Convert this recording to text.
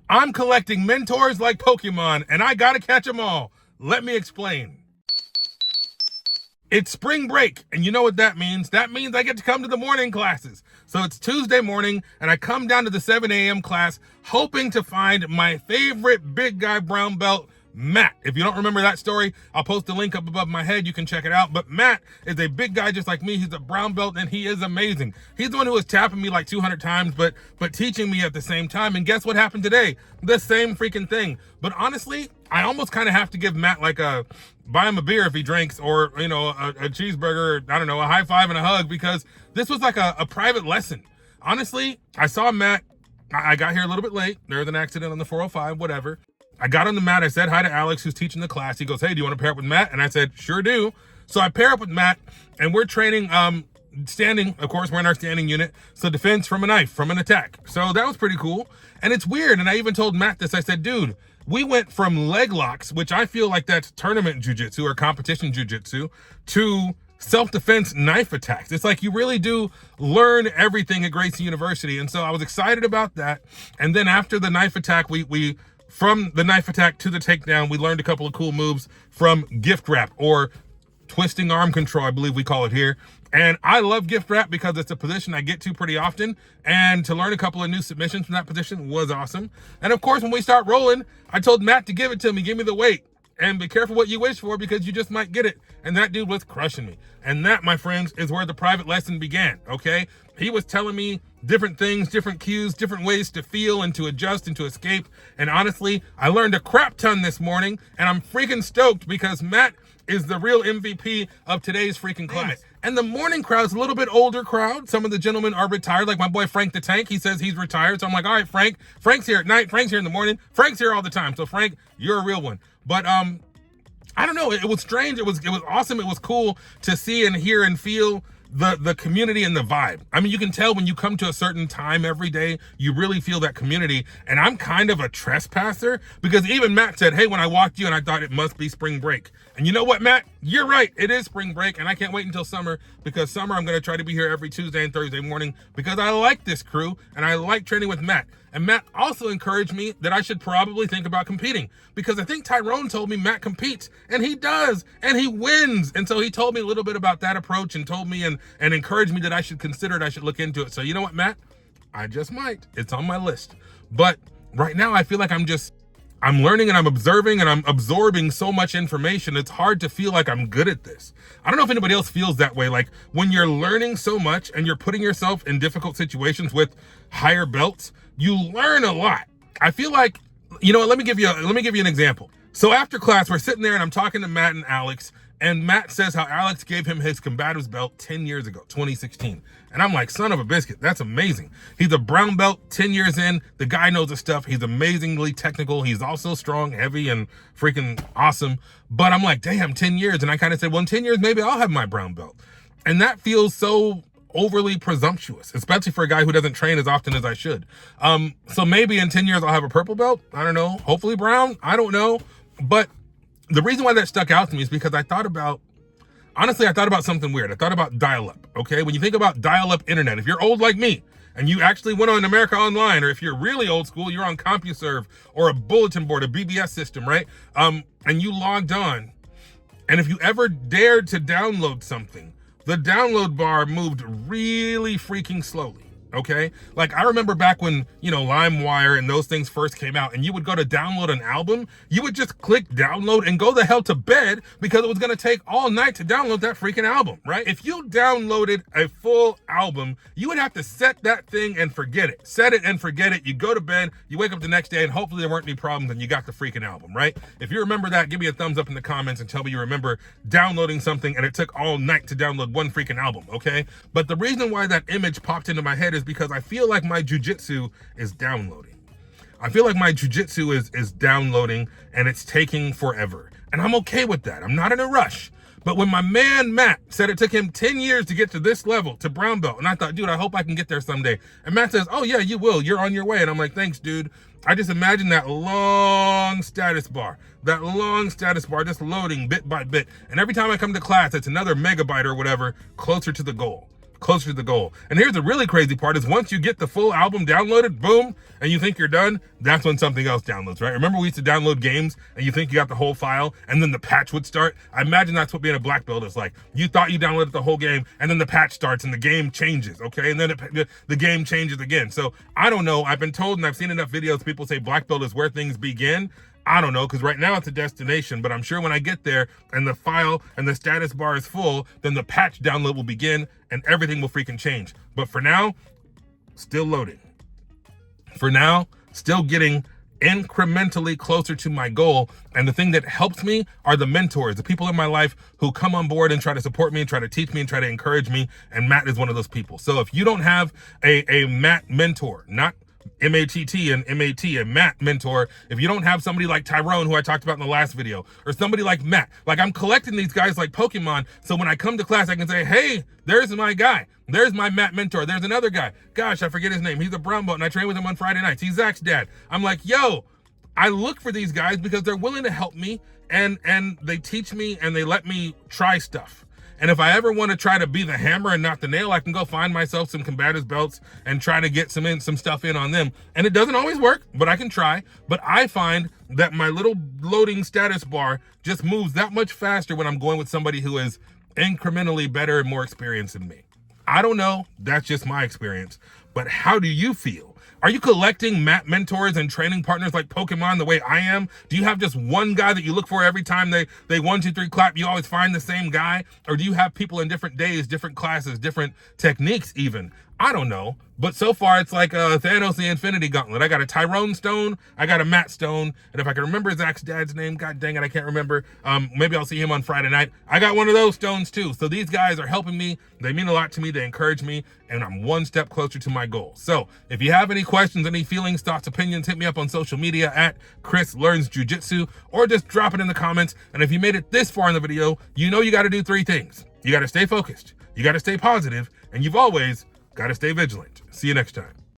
I'm collecting mentors like Pokémon, and I gotta catch them all. Let me explain. It's spring break, and you know what that means? That means I get to come to the morning classes. So it's Tuesday morning, and I come down to the 7 a.m. class, hoping to find my favorite big guy brown belt, Matt. If you don't remember that story, I'll post the link up above my head. You can check it out. But Matt is a big guy just like me. He's a brown belt, and he is amazing. He's the one who was tapping me like 200 times, but teaching me at the same time. And guess what happened today? The same freaking thing. But honestly, I almost kind of have to give Matt like buy him a beer if he drinks, or, you know, a cheeseburger, I don't know, a high five and a hug, because this was like a private lesson. Honestly, I saw Matt. I got here a little bit late. There was an accident on the 405, whatever. I got on the mat. I said hi to Alex, who's teaching the class. He goes, hey, do you want to pair up with Matt? And I said, sure do. So I pair up with Matt, and we're training standing. Of course, we're in our standing unit. So defense from a knife, from an attack. So that was pretty cool. And it's weird. And I even told Matt this. I said, dude, we went from leg locks, which I feel like that's tournament jiu-jitsu or competition jiu-jitsu, to self-defense knife attacks. It's like you really do learn everything at Gracie University. And so I was excited about that. And then after the knife attack, we from the knife attack to the takedown, we learned a couple of cool moves from gift wrap, or twisting arm control, I believe we call it here. And I love gift wrap because it's a position I get to pretty often. And to learn a couple of new submissions from that position was awesome. And of course, when we start rolling, I told Matt to give it to me, give me the weight. And be careful what you wish for, because you just might get it. And that dude was crushing me. And that, my friends, is where the private lesson began, okay? He was telling me different things, different cues, different ways to feel and to adjust and to escape. And honestly, I learned a crap ton this morning, and I'm freaking stoked because Matt is the real MVP of today's freaking class. And the morning crowd's a little bit older crowd. Some of the gentlemen are retired, like my boy Frank the Tank. He says he's retired. So I'm like, all right, Frank. Frank's here at night. Frank's here in the morning. Frank's here all the time. So Frank, you're a real one. But I don't know. It was strange. It was awesome. It was cool to see and hear and feel the community and the vibe. I mean, you can tell when you come to a certain time every day, you really feel that community. And I'm kind of a trespasser, because even Matt said, hey, when I walked in, I thought it must be spring break. And you know what, Matt? You're right. It is spring break, and I can't wait until summer, because summer I'm going to try to be here every Tuesday and Thursday morning, because I like this crew and I like training with Matt. And Matt also encouraged me that I should probably think about competing, because I think Tyrone told me Matt competes, and he does, and he wins. And so he told me a little bit about that approach, and told me and encouraged me that I should consider it, I should look into it. So you know what, Matt? I just might. It's on my list. But right now I feel like I'm learning and I'm observing and I'm absorbing so much information. It's hard to feel like I'm good at this. I don't know if anybody else feels that way. Like when you're learning so much and you're putting yourself in difficult situations with higher belts, you learn a lot. I feel like, you know what, let me give you an example. So after class, we're sitting there and I'm talking to Matt and Alex, and Matt says how Alex gave him his combatives belt 10 years ago, 2016. And I'm like, son of a biscuit, that's amazing. He's a brown belt, 10 years in. The guy knows his stuff. He's amazingly technical. He's also strong, heavy, and freaking awesome. But I'm like, damn, 10 years. And I kind of said, well, in 10 years, maybe I'll have my brown belt. And that feels so overly presumptuous, especially for a guy who doesn't train as often as I should. So maybe in 10 years, I'll have a purple belt. I don't know. Hopefully brown. I don't know. But the reason why that stuck out to me is because I thought about something weird. I thought about dial-up, okay? When you think about dial-up internet, if you're old like me and you actually went on America Online, or if you're really old school, you're on CompuServe or a bulletin board, a BBS system, right? And you logged on, and if you ever dared to download something, the download bar moved really freaking slowly. Okay, like I remember back when, you know, LimeWire and those things first came out, and you would go to download an album, you would just click download and go the hell to bed, because it was going to take all night to download that freaking album, right? If you downloaded a full album, you would have to set that thing and forget it. Set it and forget it. You go to bed, you wake up the next day, and hopefully there weren't any problems and you got the freaking album, right? If you remember that, give me a thumbs up in the comments and tell me you remember downloading something and it took all night to download one freaking album, okay? But the reason why that image popped into my head is because I feel like my jiu-jitsu is downloading. I feel like my jiu-jitsu is downloading, and it's taking forever. And I'm okay with that. I'm not in a rush. But when my man Matt said it took him 10 years to get to this level, to brown belt, and I thought, dude, I hope I can get there someday. And Matt says, oh yeah, you will. You're on your way. And I'm like, thanks, dude. I just imagine that long status bar just loading bit by bit. And every time I come to class, it's another megabyte or whatever closer to the goal. closer to the goal. And here's the really crazy part is once you get the full album downloaded, boom, and you think you're done, that's when something else downloads, right? Remember we used to download games and you think you got the whole file and then the patch would start? I imagine that's what being a black belt is like. You thought you downloaded the whole game and then the patch starts and the game changes, okay? And then the game changes again. So I don't know. I've been told and I've seen enough videos, people say black belt is where things begin. I don't know, because right now it's a destination, but I'm sure when I get there and the file and the status bar is full, then the patch download will begin and everything will freaking change. But for now, still loading. For now, still getting incrementally closer to my goal. And the thing that helps me are the mentors, the people in my life who come on board and try to support me and try to teach me and try to encourage me. And Matt is one of those people. So if you don't have a Matt mentor, not M-A-T-T and M-A-T, a Matt mentor, if you don't have somebody like Tyrone, who I talked about in the last video, or somebody like Matt, like I'm collecting these guys like Pokemon, so when I come to class, I can say, hey, there's my guy. There's my Matt mentor. There's another guy. Gosh, I forget his name. He's a brown belt, and I train with him on Friday nights. He's Zach's dad. I'm like, yo, I look for these guys because they're willing to help me, and they teach me, and they let me try stuff. And if I ever want to try to be the hammer and not the nail, I can go find myself some combative belts and try to get some stuff in on them. And it doesn't always work, but I can try. But I find that my little loading status bar just moves that much faster when I'm going with somebody who is incrementally better and more experienced than me. I don't know. That's just my experience. But how do you feel? Are you collecting Matt mentors and training partners like Pokemon the way I am? Do you have just one guy that you look for every time they 1, 2, 3 clap, you always find the same guy? Or do you have people in different days, different classes, different techniques even? I don't know. But so far, it's like Thanos the Infinity Gauntlet. I got a Tyrone Stone, I got a Matt Stone, and if I can remember Zach's dad's name, god dang it, I can't remember. Maybe I'll see him on Friday night. I got one of those stones too. So these guys are helping me. They mean a lot to me. They encourage me, and I'm one step closer to my goal. So if you have any questions, any feelings, thoughts, opinions, hit me up on social media at Chris Learns Jiu-Jitsu, or just drop it in the comments. And if you made it this far in the video, you know you got to do 3 things. You got to stay focused, you got to stay positive, and you've always got to stay vigilant. See you next time.